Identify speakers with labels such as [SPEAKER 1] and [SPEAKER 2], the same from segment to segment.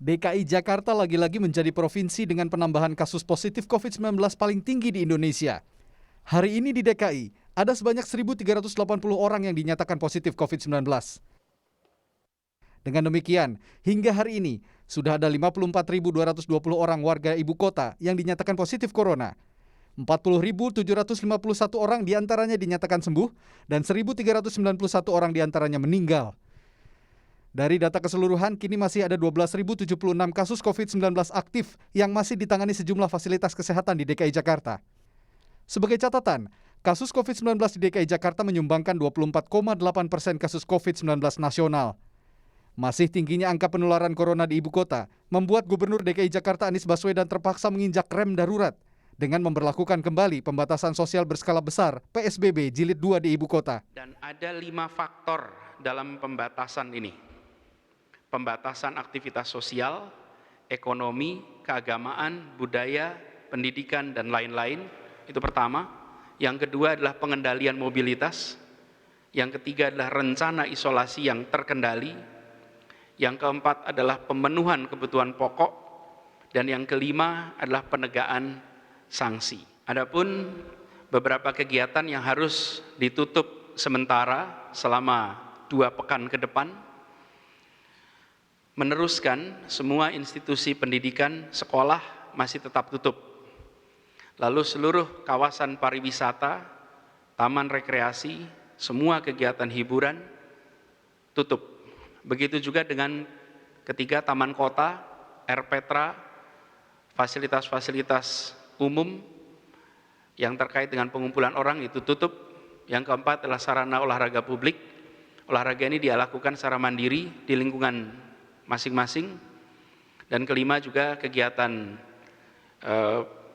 [SPEAKER 1] DKI Jakarta lagi-lagi menjadi provinsi dengan penambahan kasus positif COVID-19 paling tinggi di Indonesia. Hari ini di DKI, ada sebanyak 1.380 orang yang dinyatakan positif COVID-19. Dengan demikian, hingga hari ini, sudah ada 54.220 orang warga ibu kota yang dinyatakan positif corona. 40.751 orang diantaranya dinyatakan sembuh dan 1.391 orang diantaranya meninggal. Dari data keseluruhan, kini masih ada 12.076 kasus COVID-19 aktif yang masih ditangani sejumlah fasilitas kesehatan di DKI Jakarta. Sebagai catatan, kasus COVID-19 di DKI Jakarta menyumbangkan 24,8% kasus COVID-19 nasional. Masih tingginya angka penularan corona di ibu kota membuat Gubernur DKI Jakarta Anies Baswedan terpaksa menginjak rem darurat dengan memberlakukan kembali pembatasan sosial berskala besar PSBB Jilid 2 di ibu kota.
[SPEAKER 2] Dan ada 5 faktor dalam pembatasan ini. Pembatasan aktivitas sosial, ekonomi, keagamaan, budaya, pendidikan, dan lain-lain. Itu pertama. Yang kedua adalah pengendalian mobilitas. Yang ketiga adalah rencana isolasi yang terkendali. Yang keempat adalah pemenuhan kebutuhan pokok. Dan yang kelima adalah penegakan sanksi. Adapun beberapa kegiatan yang harus ditutup sementara selama 2 pekan ke depan, meneruskan semua institusi pendidikan, sekolah masih tetap tutup. Lalu seluruh kawasan pariwisata, taman rekreasi, semua kegiatan hiburan tutup. Begitu juga dengan ketiga taman kota, RPtra, fasilitas-fasilitas umum yang terkait dengan pengumpulan orang itu tutup. Yang keempat adalah sarana olahraga publik. Olahraga ini dilakukan secara mandiri di lingkungan masing-masing. Dan kelima juga kegiatan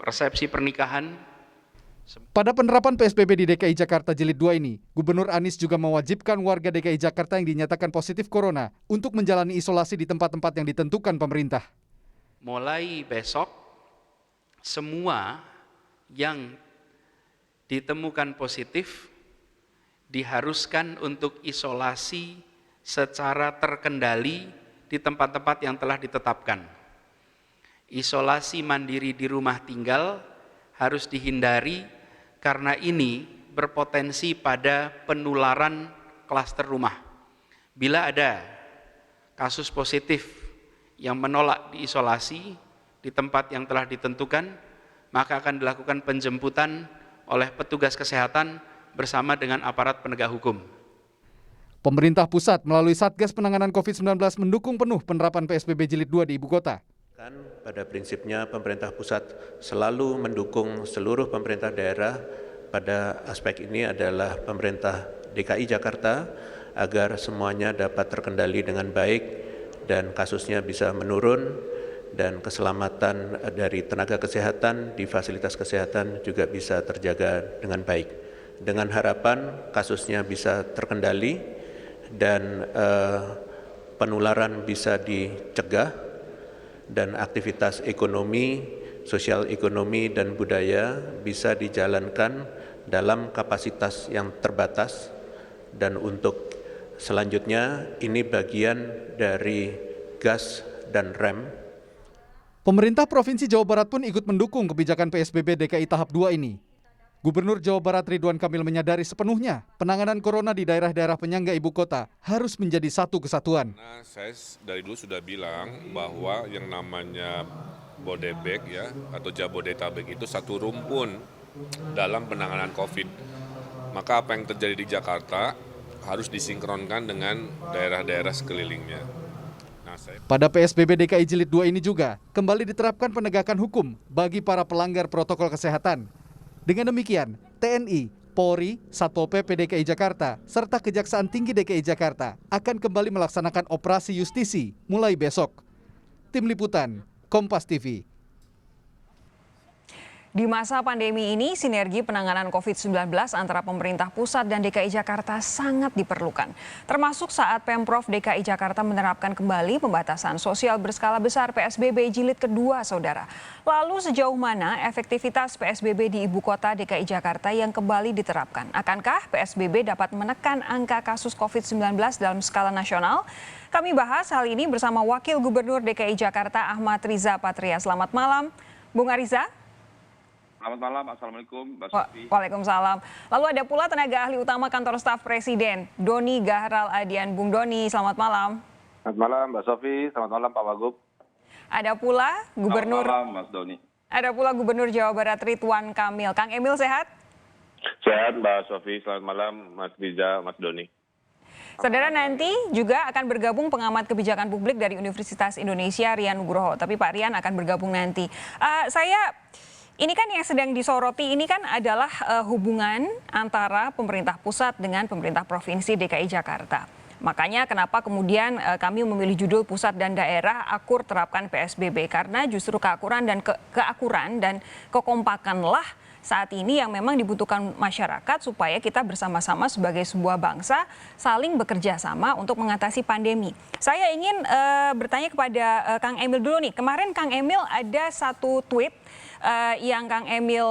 [SPEAKER 2] resepsi pernikahan.
[SPEAKER 1] Pada penerapan PSBB di DKI Jakarta Jilid 2 ini, Gubernur Anies juga mewajibkan warga DKI Jakarta yang dinyatakan positif corona untuk menjalani isolasi di tempat-tempat yang ditentukan pemerintah.
[SPEAKER 2] Mulai besok, semua yang ditemukan positif diharuskan untuk isolasi secara terkendali di tempat-tempat yang telah ditetapkan. Isolasi mandiri di rumah tinggal harus dihindari karena ini berpotensi pada penularan klaster rumah. Bila ada kasus positif yang menolak diisolasi di tempat yang telah ditentukan, maka akan dilakukan penjemputan oleh petugas kesehatan bersama dengan aparat penegak hukum.
[SPEAKER 1] Pemerintah pusat melalui Satgas Penanganan COVID-19 mendukung penuh penerapan PSBB Jilid 2 di ibu kota.
[SPEAKER 3] Pada prinsipnya pemerintah pusat selalu mendukung seluruh pemerintah daerah. Pada aspek ini adalah pemerintah DKI Jakarta agar semuanya dapat terkendali dengan baik dan kasusnya bisa menurun dan keselamatan dari tenaga kesehatan di fasilitas kesehatan juga bisa terjaga dengan baik. Dengan harapan kasusnya bisa terkendali dan penularan bisa dicegah dan aktivitas ekonomi, sosial ekonomi dan budaya bisa dijalankan dalam kapasitas yang terbatas. Dan untuk selanjutnya ini bagian dari gas dan rem.
[SPEAKER 1] Pemerintah Provinsi Jawa Barat pun ikut mendukung kebijakan PSBB DKI tahap 2 ini. Gubernur Jawa Barat Ridwan Kamil menyadari sepenuhnya penanganan corona di daerah-daerah penyangga ibu kota harus menjadi satu kesatuan.
[SPEAKER 4] Nah, saya dari dulu sudah bilang bahwa yang namanya Bodebek ya atau Jabodetabek itu satu rumpun dalam penanganan COVID. Maka apa yang terjadi di Jakarta harus disinkronkan dengan daerah-daerah sekelilingnya.
[SPEAKER 1] Pada PSBB DKI Jilid 2 ini juga kembali diterapkan penegakan hukum bagi para pelanggar protokol kesehatan. Dengan demikian, TNI, Polri, Satpol PP DKI Jakarta, serta Kejaksaan Tinggi DKI Jakarta akan kembali melaksanakan operasi justisi mulai besok. Tim Liputan, Kompas TV.
[SPEAKER 5] Di masa pandemi ini, sinergi penanganan COVID-19 antara pemerintah pusat dan DKI Jakarta sangat diperlukan. Termasuk saat Pemprov DKI Jakarta menerapkan kembali pembatasan sosial berskala besar PSBB jilid kedua, Saudara. Lalu sejauh mana efektivitas PSBB di ibu kota DKI Jakarta yang kembali diterapkan? Akankah PSBB dapat menekan angka kasus COVID-19 dalam skala nasional? Kami bahas hal ini bersama Wakil Gubernur DKI Jakarta Ahmad Riza Patria. Selamat malam, Bung Ariza.
[SPEAKER 6] Selamat malam, Assalamualaikum, Mbak Sofi.
[SPEAKER 5] Waalaikumsalam. Lalu ada pula tenaga ahli utama kantor staf Presiden, Doni Gahral Adian. Bung Doni, selamat malam.
[SPEAKER 6] Selamat malam, Mbak Sofi. Selamat malam, Pak Wagub.
[SPEAKER 5] Ada pula Gubernur.
[SPEAKER 6] Selamat malam, Mas Doni.
[SPEAKER 5] Ada pula Gubernur Jawa Barat Ridwan Kamil. Kang Emil sehat?
[SPEAKER 6] Sehat, Mbak Sofi. Selamat malam, Mas Riza, Mas Doni.
[SPEAKER 5] Saudara, nanti juga akan bergabung pengamat kebijakan publik dari Universitas Indonesia, Rian Nugroho. Tapi Pak Rian akan bergabung nanti. Ini kan yang sedang disoroti ini kan adalah hubungan antara pemerintah pusat dengan pemerintah provinsi DKI Jakarta. Makanya kenapa kemudian kami memilih judul Pusat dan Daerah Akur Terapkan PSBB, karena justru keakuran dan kekompakanlah saat ini yang memang dibutuhkan masyarakat supaya kita bersama-sama sebagai sebuah bangsa saling bekerja sama untuk mengatasi pandemi. Saya ingin bertanya kepada Kang Emil dulu nih. Kemarin Kang Emil ada satu tweet yang Kang Emil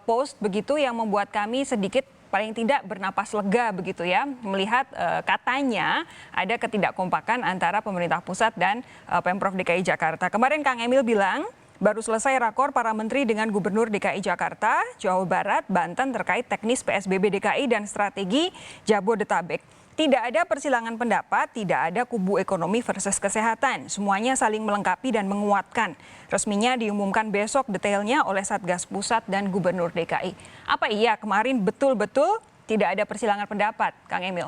[SPEAKER 5] post begitu yang membuat kami sedikit paling tidak bernapas lega begitu ya, melihat katanya ada ketidakkompakan antara pemerintah pusat dan Pemprov DKI Jakarta. Kemarin Kang Emil bilang baru selesai rakor para menteri dengan Gubernur DKI Jakarta, Jawa Barat, Banten terkait teknis PSBB DKI dan strategi Jabodetabek. Tidak ada persilangan pendapat, tidak ada kubu ekonomi versus kesehatan. Semuanya saling melengkapi dan menguatkan. Resminya diumumkan besok detailnya oleh Satgas Pusat dan Gubernur DKI. Apa iya kemarin betul-betul tidak ada persilangan pendapat, Kang Emil?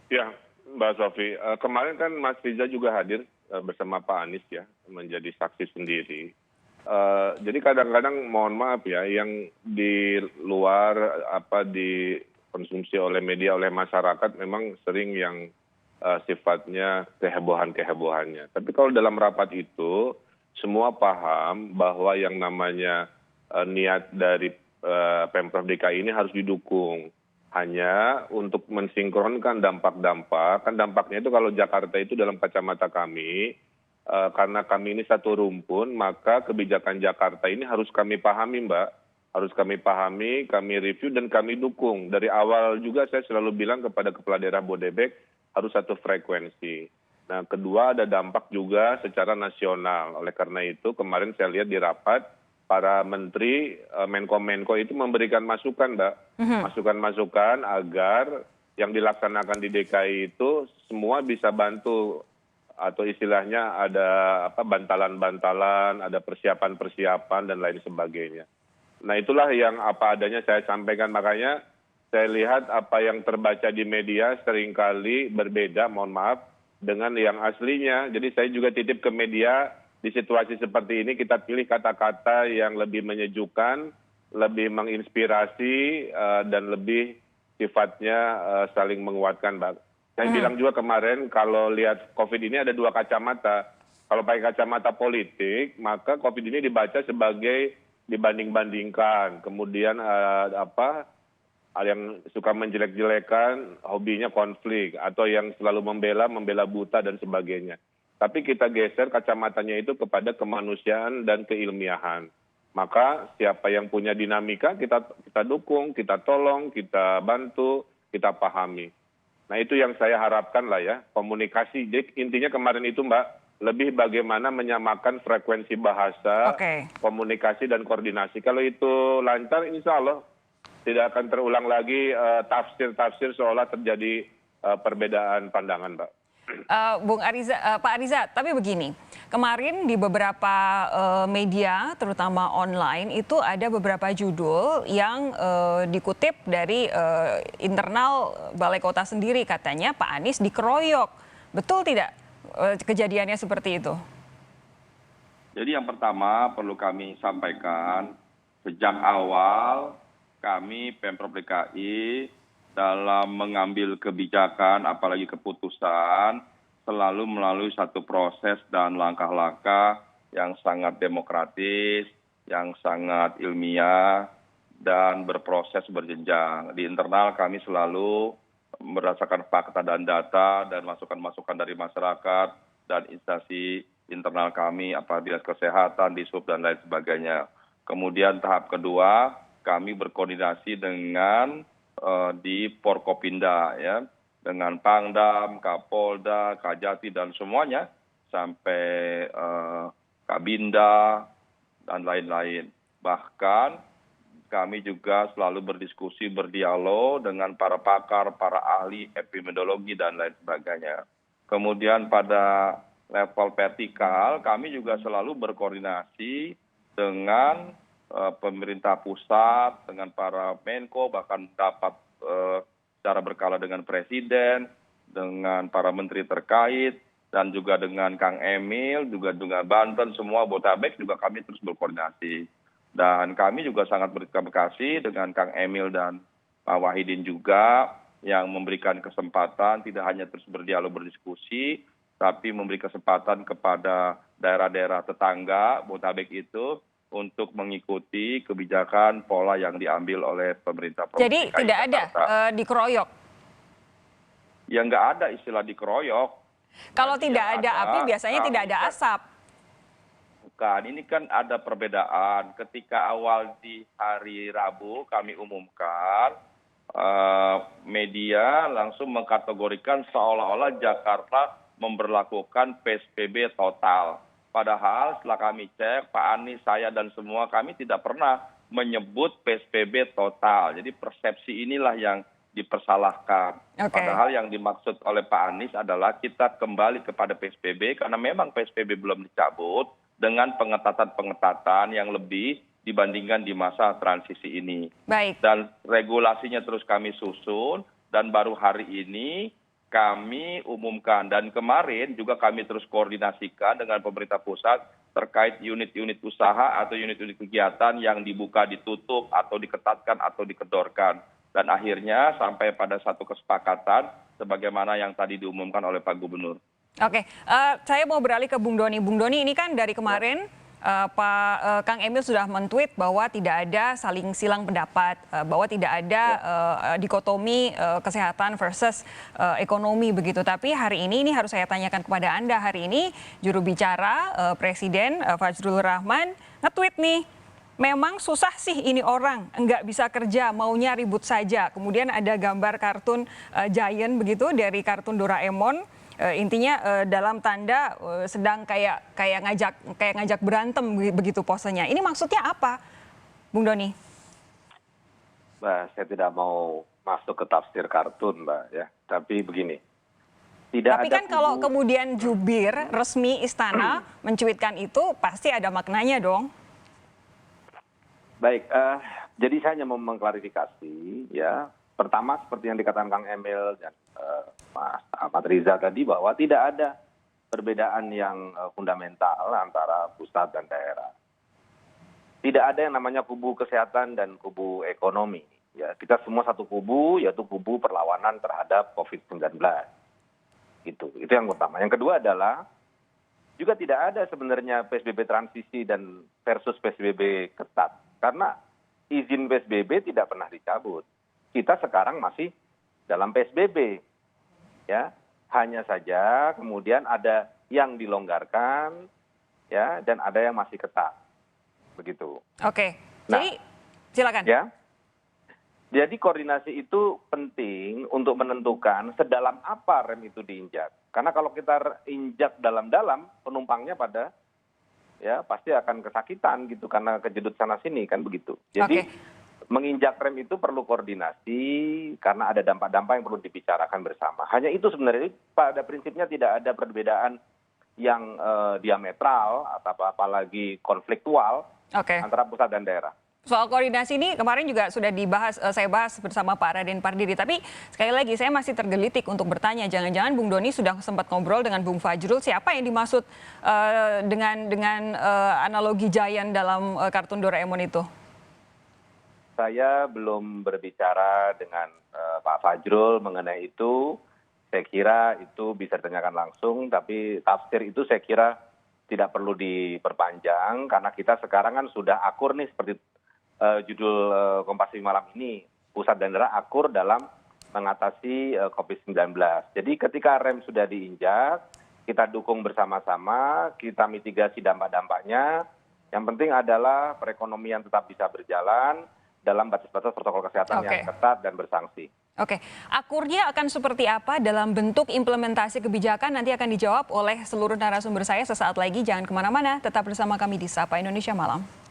[SPEAKER 6] Ya, Mbak Sofi. Kemarin kan Mas Riza juga hadir bersama Pak Anies ya, menjadi saksi sendiri. Jadi kadang-kadang mohon maaf ya, yang di luar di konsumsi oleh media, oleh masyarakat memang sering yang sifatnya kehebohan-kehebohannya. Tapi kalau dalam rapat itu, semua paham bahwa yang namanya niat dari Pemprov DKI ini harus didukung. Hanya untuk mensinkronkan dampak-dampak, kan dampaknya itu kalau Jakarta itu dalam kacamata kami, karena kami ini satu rumpun, maka kebijakan Jakarta ini harus kami pahami, Mbak. Harus kami pahami, kami review, dan kami dukung. Dari awal juga saya selalu bilang kepada Kepala Daerah Bodebek harus satu frekuensi. Nah, kedua ada dampak juga secara nasional. Oleh karena itu kemarin saya lihat di rapat, para menteri, Menko-Menko itu memberikan masukan, Mbak. Masukan-masukan agar yang dilaksanakan di DKI itu semua bisa bantu. Atau istilahnya ada bantalan-bantalan, ada persiapan-persiapan, dan lain sebagainya. Nah, itulah yang apa adanya saya sampaikan. Makanya saya lihat apa yang terbaca di media seringkali berbeda, mohon maaf, dengan yang aslinya. Jadi saya juga titip ke media, di situasi seperti ini kita pilih kata-kata yang lebih menyejukkan, lebih menginspirasi, dan lebih sifatnya saling menguatkan, Mbak. Saya bilang juga kemarin, kalau lihat COVID ini ada dua kacamata. Kalau pakai kacamata politik, maka COVID ini dibaca sebagai dibanding-bandingkan, kemudian yang suka menjelek-jelekan, hobinya konflik, atau yang selalu membela buta dan sebagainya. Tapi kita geser kacamatanya itu kepada kemanusiaan dan keilmiahan. Maka siapa yang punya dinamika kita dukung, kita tolong, kita bantu, kita pahami. Nah, itu yang saya harapkan lah ya, komunikasi. Jadi intinya kemarin itu, Mbak, lebih bagaimana menyamakan frekuensi bahasa, komunikasi, dan koordinasi. Kalau itu lancar, insya Allah tidak akan terulang lagi tafsir-tafsir seolah terjadi perbedaan pandangan, Mbak.
[SPEAKER 5] Pak Ariza, tapi begini, kemarin di beberapa media, terutama online, itu ada beberapa judul yang dikutip dari internal Balai Kota sendiri, katanya Pak Anies dikeroyok. Betul tidak kejadiannya seperti itu?
[SPEAKER 6] Jadi yang pertama perlu kami sampaikan, sejak awal kami Pemprov DKI dalam mengambil kebijakan, apalagi keputusan, selalu melalui satu proses dan langkah-langkah yang sangat demokratis,
[SPEAKER 7] yang sangat ilmiah dan berproses berjenjang. Di internal kami selalu berdasarkan fakta dan data dan masukan-masukan dari masyarakat dan instansi internal kami apabila kesehatan, Dishub dan lain sebagainya. Kemudian tahap kedua, kami berkoordinasi dengan di Forkopimda ya, dengan Pangdam, Kapolda, Kajati dan semuanya sampai Kabinda dan lain-lain. Bahkan kami juga selalu berdiskusi, berdialog dengan para pakar, para ahli epidemiologi dan lain sebagainya. Kemudian pada level vertikal, kami juga selalu berkoordinasi dengan pemerintah pusat, dengan para Menko, bahkan dapat secara berkala dengan Presiden, dengan para menteri terkait, dan juga dengan Kang Emil, juga dengan Banten, semua Botabek juga kami terus berkoordinasi. Dan kami juga sangat berterima kasih dengan Kang Emil dan Pak Wahidin juga yang memberikan kesempatan tidak hanya terus berdialog berdiskusi, tapi memberi kesempatan kepada daerah-daerah tetangga Botabek itu untuk mengikuti kebijakan pola yang diambil oleh pemerintah Provinsi
[SPEAKER 5] Jadi
[SPEAKER 7] DKI
[SPEAKER 5] tidak ada
[SPEAKER 7] Jakarta.
[SPEAKER 5] dikeroyok.
[SPEAKER 7] Ya nggak ada istilah dikeroyok.
[SPEAKER 5] Kalau
[SPEAKER 7] Jadi
[SPEAKER 5] tidak
[SPEAKER 7] yang
[SPEAKER 5] ada api biasanya
[SPEAKER 7] kami
[SPEAKER 5] tidak ada
[SPEAKER 7] kan-
[SPEAKER 5] asap.
[SPEAKER 7] Bukan, ini kan ada perbedaan. Ketika awal di hari Rabu kami umumkan, media langsung mengkategorikan seolah-olah Jakarta memberlakukan PSBB total. Padahal setelah kami cek, Pak Anies, saya dan semua kami tidak pernah menyebut PSBB total. Jadi persepsi inilah yang dipersalahkan.
[SPEAKER 5] Oke.
[SPEAKER 7] Padahal yang dimaksud oleh Pak Anies adalah kita kembali kepada PSBB karena memang PSBB belum dicabut dengan pengetatan-pengetatan yang lebih dibandingkan di masa transisi ini.
[SPEAKER 5] Baik.
[SPEAKER 7] Dan regulasinya terus kami susun dan baru hari ini kami umumkan. Dan kemarin juga kami terus koordinasikan dengan pemerintah pusat terkait unit-unit usaha atau unit-unit kegiatan yang dibuka, ditutup, atau diketatkan, atau dikedorkan. Dan akhirnya sampai pada satu kesepakatan sebagaimana yang tadi diumumkan oleh Pak Gubernur.
[SPEAKER 5] Oke, saya mau beralih ke Bung Doni. Bung Doni, ini kan dari kemarin Kang Emil sudah men-tweet bahwa tidak ada saling silang pendapat, bahwa tidak ada dikotomi kesehatan versus ekonomi begitu. Tapi hari ini harus saya tanyakan kepada Anda. Hari ini juru bicara Presiden Fajrul Rahman nge-tweet nih, memang susah sih ini orang, nggak bisa kerja, maunya ribut saja. Kemudian ada gambar kartun Giant begitu dari kartun Doraemon. Intinya dalam tanda sedang kayak ngajak berantem begitu posenya. Ini maksudnya apa, Bung Doni?
[SPEAKER 8] Mbak, saya tidak mau masuk ke tafsir kartun, Mbak, ya. Tapi begini, tidak
[SPEAKER 5] Tapi
[SPEAKER 8] ada
[SPEAKER 5] kan kalau
[SPEAKER 8] kubu-
[SPEAKER 5] kemudian jubir resmi istana mencuitkan itu pasti ada maknanya dong.
[SPEAKER 8] Baik, jadi saya hanya mau mengklarifikasi, ya. Pertama, seperti yang dikatakan Kang Emil dan Mas Ahmad Riza tadi, bahwa tidak ada perbedaan yang fundamental antara pusat dan daerah. Tidak ada yang namanya kubu kesehatan dan kubu ekonomi. Ya, kita semua satu kubu, yaitu kubu perlawanan terhadap COVID-19. Itu yang pertama. Yang kedua adalah juga tidak ada sebenarnya PSBB transisi dan versus PSBB ketat. Karena izin PSBB tidak pernah dicabut. Kita sekarang masih dalam PSBB. Ya, hanya saja kemudian ada yang dilonggarkan, ya, dan ada yang masih ketat. Begitu.
[SPEAKER 5] Oke,
[SPEAKER 8] Nah,
[SPEAKER 5] jadi silakan.
[SPEAKER 8] Ya. Jadi koordinasi itu penting untuk menentukan sedalam apa rem itu diinjak. Karena kalau kita injak dalam-dalam, penumpangnya pada ya pasti akan kesakitan gitu karena kejedut sana sini kan begitu. Jadi menginjak rem itu perlu koordinasi karena ada dampak-dampak yang perlu dibicarakan bersama. Hanya itu sebenarnya, pada prinsipnya tidak ada perbedaan yang diametral atau apalagi konfliktual antara pusat dan daerah.
[SPEAKER 5] Soal koordinasi ini kemarin juga sudah dibahas, saya bahas bersama Pak Raden Pardiri. Tapi sekali lagi saya masih tergelitik untuk bertanya, jangan-jangan Bung Doni sudah sempat ngobrol dengan Bung Fajrul, siapa yang dimaksud dengan analogi Giant dalam kartun Doraemon itu?
[SPEAKER 8] Saya belum berbicara dengan Pak Fajrul mengenai itu. Saya kira itu bisa ditanyakan langsung, tapi tafsir itu saya kira tidak perlu diperpanjang karena kita sekarang kan sudah akur nih seperti judul Kompas TV malam ini, pusat dan daerah akur dalam mengatasi COVID-19. Jadi ketika rem sudah diinjak, kita dukung bersama-sama, kita mitigasi dampak-dampaknya. Yang penting adalah perekonomian tetap bisa berjalan dalam batas-batas protokol kesehatan yang ketat dan bersanksi.
[SPEAKER 5] Oke, akurnya akan seperti apa dalam bentuk implementasi kebijakan nanti akan dijawab oleh seluruh narasumber saya sesaat lagi. Jangan kemana-mana, tetap bersama kami di Sapa Indonesia Malam.